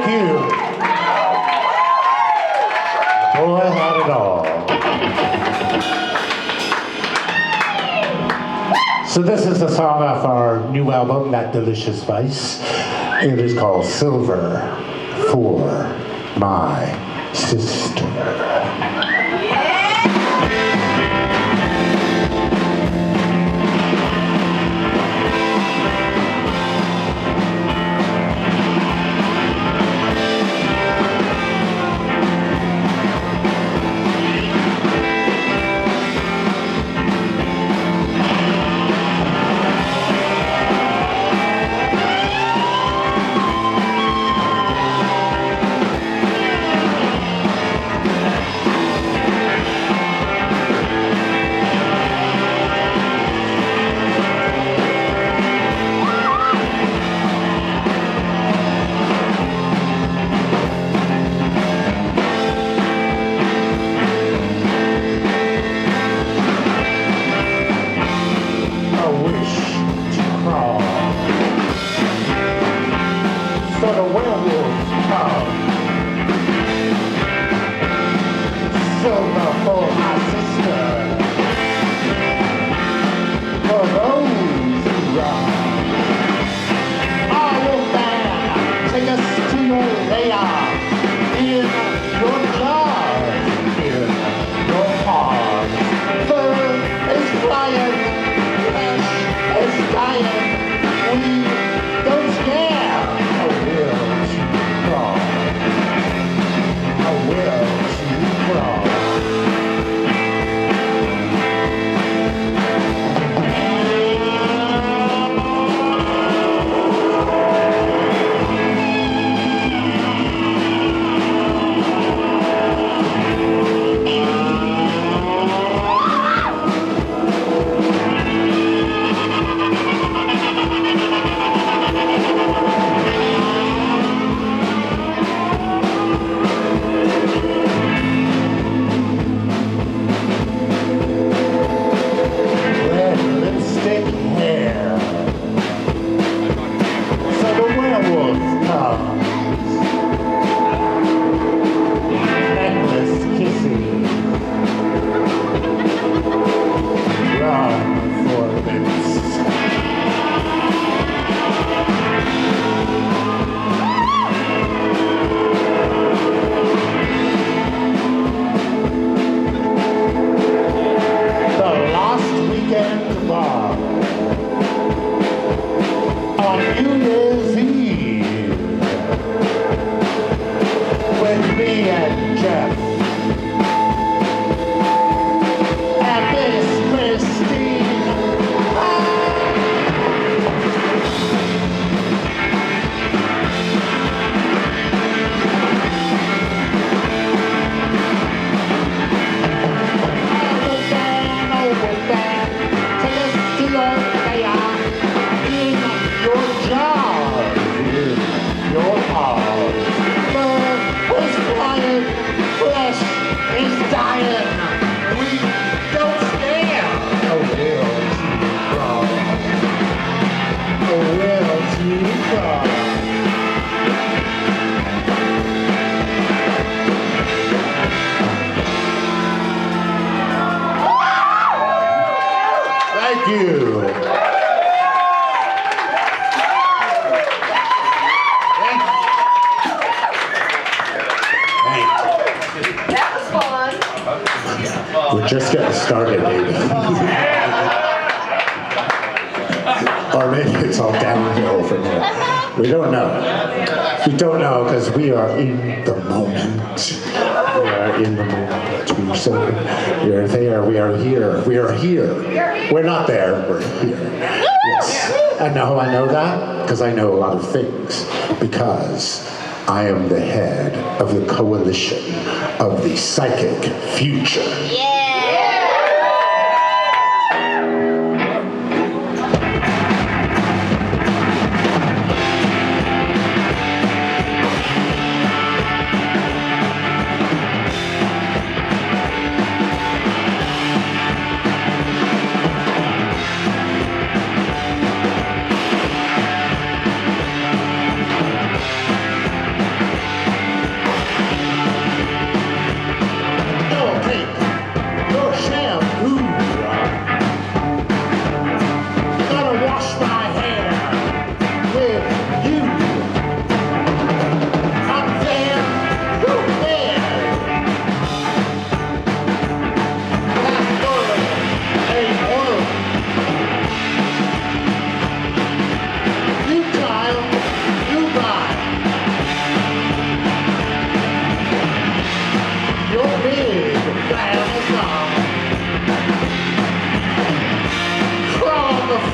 you. Boy, had it all. So this is the song off our new album, That Delicious Vice. It is called Silver for My Sister. We're just getting started, baby. Or maybe it's all downhill from here. We don't know. We don't know because we are in the moment. We are in the moment. We are there. We are here. We are here. We're not there. We're here. Yes. And how I know that? Because I know a lot of things. Because I am the head of the coalition of the psychic future. Yeah.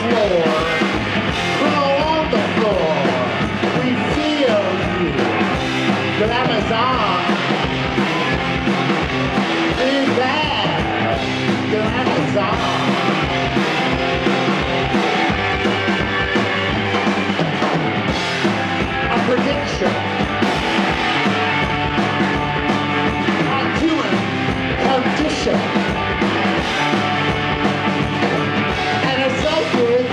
floor. Crawl on the floor. We feel you. Glamazon. Big bad. Glamazon. A prediction. A human condition. And a sacred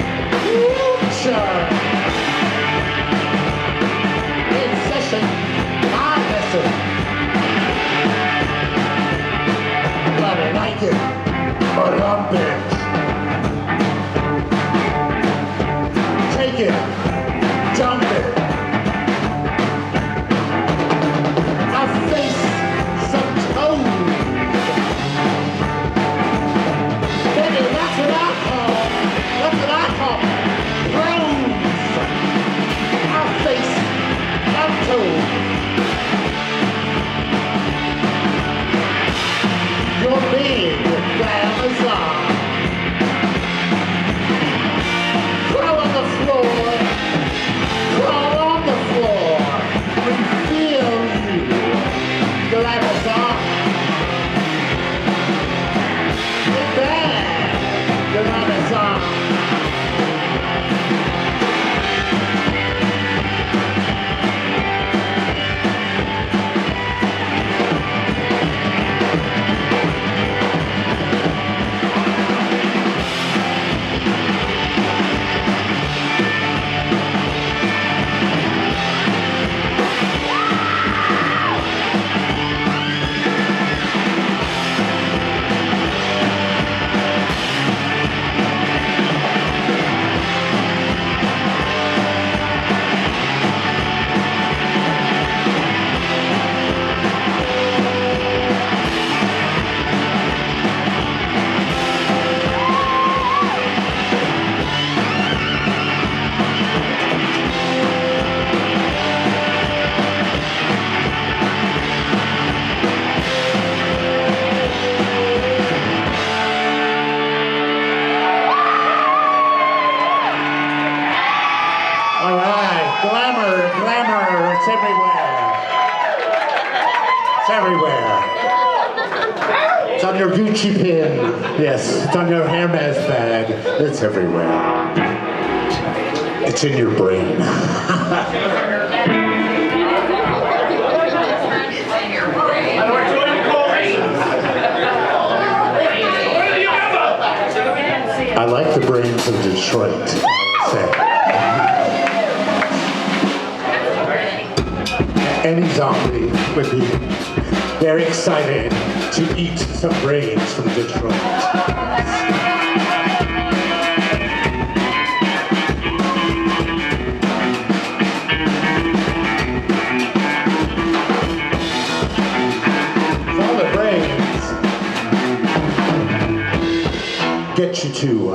future. In session, my lesson. But I like it, but lump it. Take it, dump it. I face some toes. Baby, that's what I call pros. I face some toes. You're big, Amazon. Crawl on the floor. Crawl on the floor. We feel you. You're Amazon. You're bad. You're Amazon. All right, glamour, it's everywhere. It's everywhere. It's on your Gucci pin. Yes, it's on your Hermes bag. It's everywhere. It's in your brain. I like the brains of Detroit, I would say. Any zombie would be very excited to eat some brains from Detroit. All the brains get you to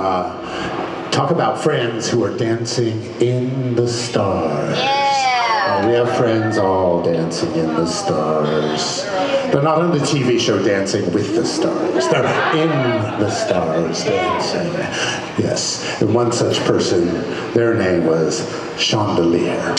talk about friends who are dancing in the stars. We have friends all dancing in the stars. They're not on the TV show Dancing with the Stars. They're in the stars dancing. Yes, and one such person, their name was Chandelier.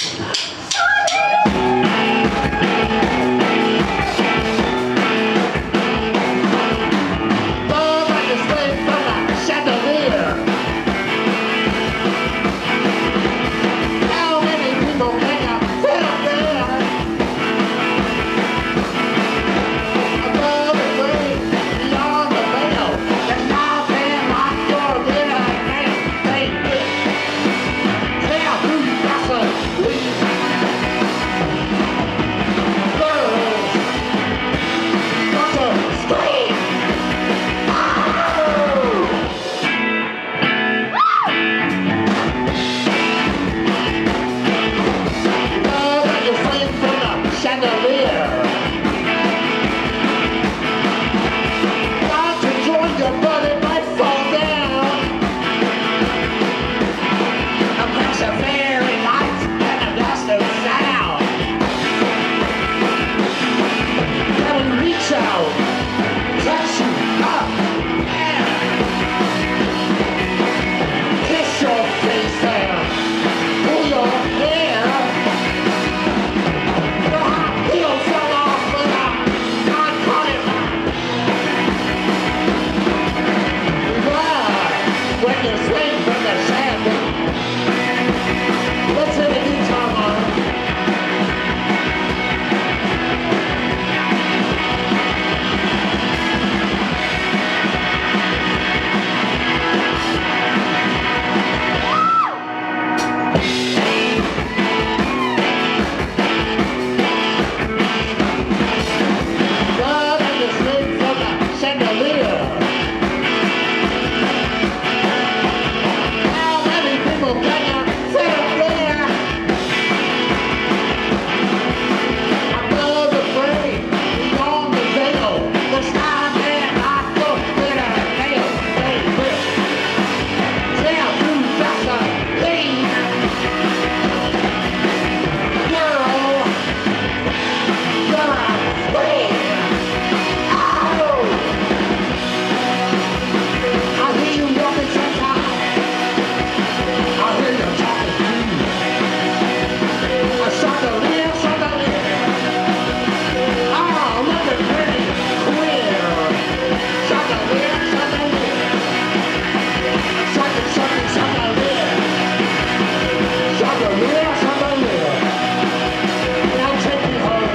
God and the snake from the chandelier. How many people can you sit up there? Above the frame, beyond the veil, the sky man I could get a nail. They will tear through just a clean girl. You're a queen. Oh, I hear you walking sometimes. I hear you talking too. I shot the live, shot the live. Oh, looking pretty queer. Shot the live, shot the live. Shot the live. Shot the live, shot the live. Now take me home.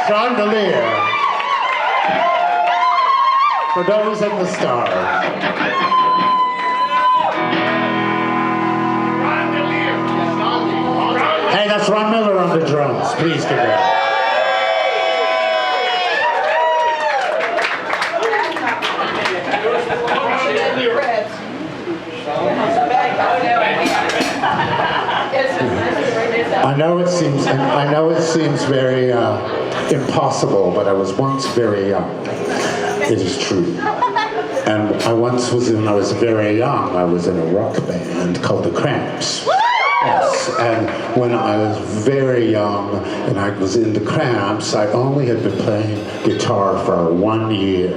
Chandelier. For those in the stars. Hey, that's Ron Miller on the drums. Please give it up. I know it seems very impossible, but I was once very young. It is true. And I was very young, I was in a rock band called The Cramps. Yes, and when I was very young and I was in The Cramps, I only had been playing guitar for 1 year.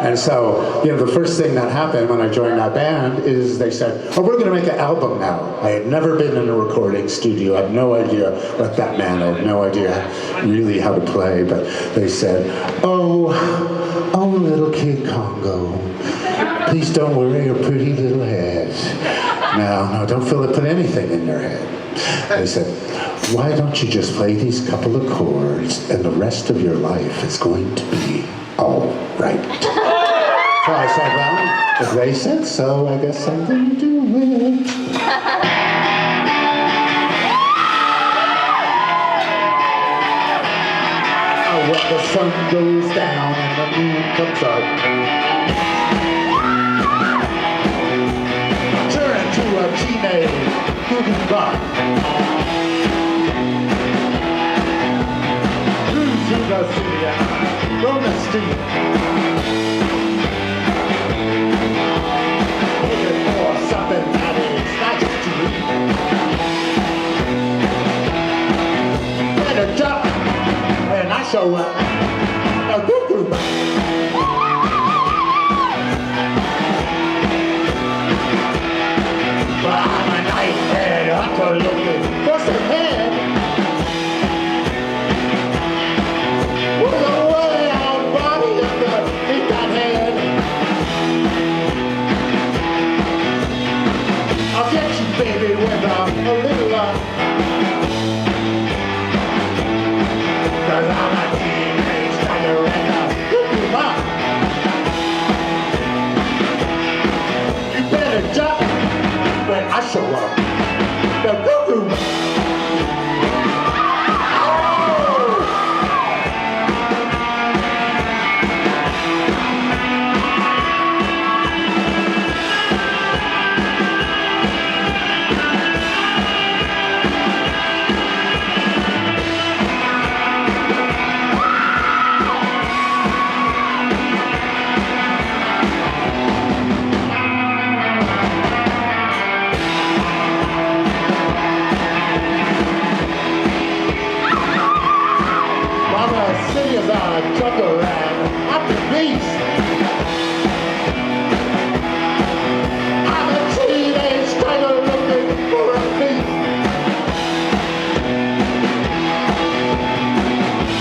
And so, the first thing that happened when I joined that band is they said, oh, we're going to make an album now. I had never been in a recording studio. I had no idea what that meant. I had no idea really how to play. But they said, oh, little kid Congo, please don't worry your pretty little head. No, don't put anything in your head. They said, why don't you just play these couple of chords and the rest of your life is going to be all right. So I said, well, if they said so, I guess I'm going to do it. Oh, when the sun goes down and the moon comes up, turn into a teenage boogie buck. Cruise through the city and run the street. Something that is not just to eat. When a duck, and I show up, a cuckoo. But I'm a night-head hunter looking for some head. With a way-out body underneath that head. I'll get you, baby, with a little luck. 'Cause I'm a teen. show up. The cuckoo. City is a truck around at the beach. I'm a teenage tiger looking for a beat.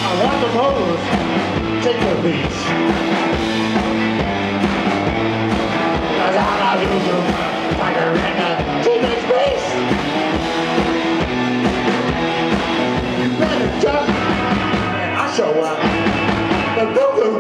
I want the motors, take the beach. Cause I'm a usual tiger in a teenage beach. You better jump. Show up the cuckoo.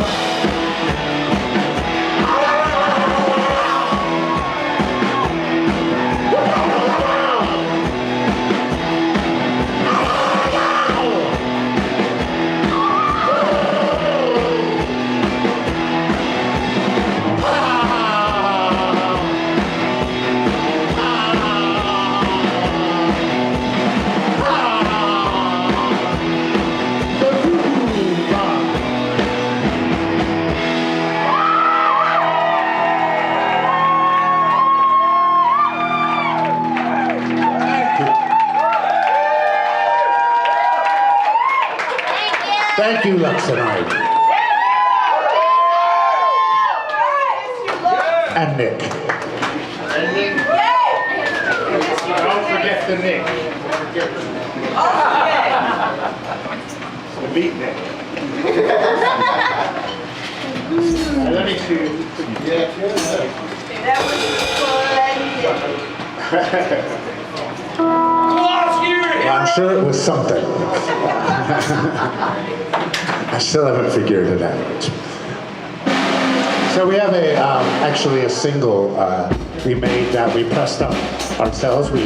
Thank you, Luxonite. And Nick. Don't forget the Nick. The beat Nick. Let me see. That was Well, I'm sure it was something. I still haven't figured it out. So we have actually a single we made that we pressed up ourselves. We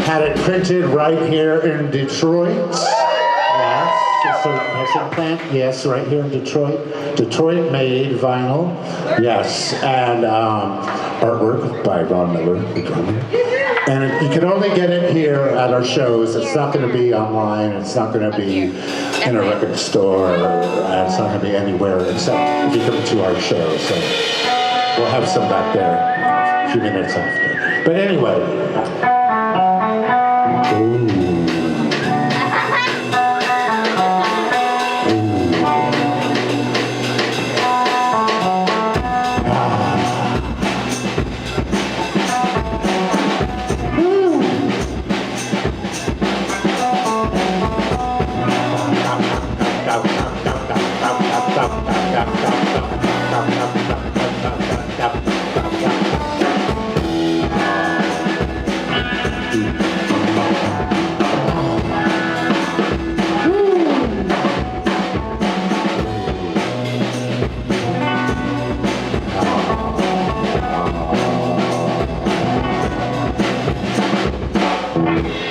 had it printed right here in Detroit. Yes, it's a pressing plant. Yes, right here in Detroit. Detroit made vinyl. Yes, and artwork by Ron Miller, the drummer. And you can only get it here at our shows. It's not going to be online. It's not going to be in a record store. It's not going to be anywhere except if you come to our show. So we'll have some back there a few minutes after. But anyway. Ooh.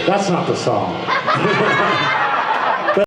That's not the song.